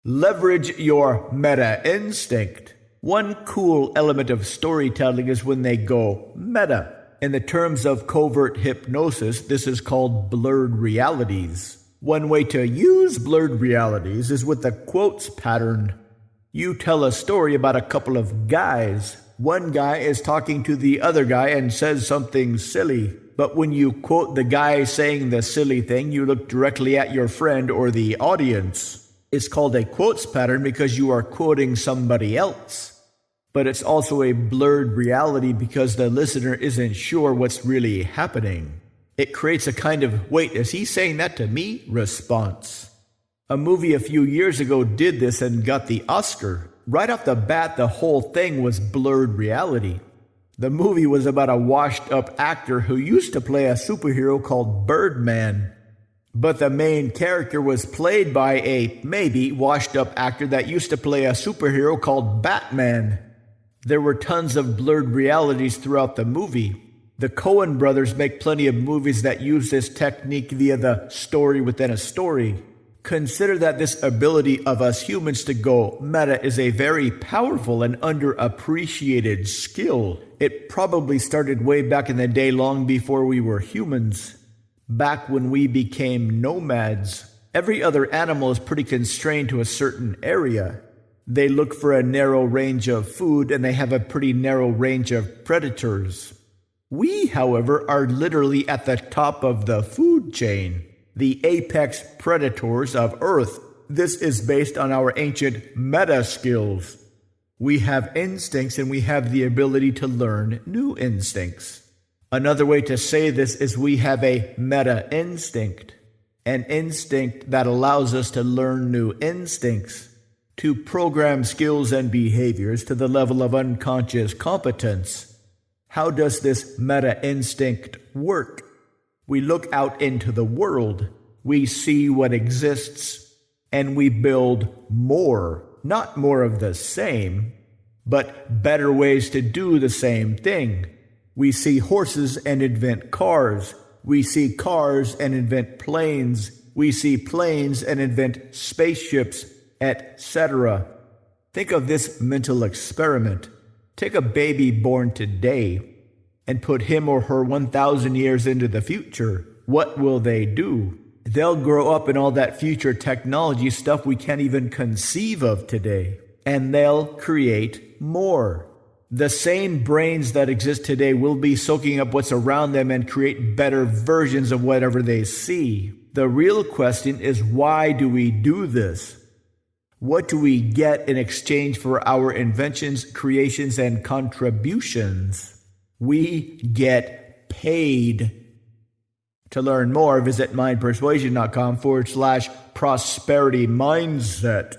Leverage your meta instinct. One cool element of storytelling is when they go meta. In the terms of covert hypnosis, this is called blurred realities. One way to use blurred realities is with the quotes pattern. You tell a story about a couple of guys. One guy is talking to the other guy and says something silly. But when you quote the guy saying the silly thing, you look directly at your friend or the audience. It's called a quotes pattern because you are quoting somebody else. But it's also a blurred reality because the listener isn't sure what's really happening. It creates a kind of, wait, is he saying that to me? Response. A movie a few years ago did this and got the Oscar. Right off the bat, the whole thing was blurred reality. The movie was about a washed-up actor who used to play a superhero called Birdman. But the main character was played by a maybe washed-up actor that used to play a superhero called Batman. There were tons of blurred realities throughout the movie. The Coen brothers make plenty of movies that use this technique via the story within a story. Consider that this ability of us humans to go meta is a very powerful and underappreciated skill. It probably started way back in the day, long before we were humans. Back when we became nomads. Every other animal is pretty constrained to a certain area. They look for a narrow range of food and they have a pretty narrow range of predators. We, however, are literally at the top of the food chain. The apex predators of Earth. This is based on our ancient meta skills. We have instincts and we have the ability to learn new instincts. Another way to say this is we have a meta instinct, an instinct that allows us to learn new instincts, to program skills and behaviors to the level of unconscious competence. How does this meta instinct work? We look out into the world, we see what exists, and we build more, not more of the same, but better ways to do the same thing. We see horses and invent cars. We see cars and invent planes. We see planes and invent spaceships, etc. Think of this mental experiment. Take a baby born today and put him or her 1,000 years into the future. What will they do? They'll grow up in all that future technology stuff we can't even conceive of today. And they'll create more. The same brains that exist today will be soaking up what's around them and create better versions of whatever they see. The real question is, why do we do this? What do we get in exchange for our inventions, creations, and contributions? We get paid. To learn more, visit mindpersuasion.com/prosperity mindset.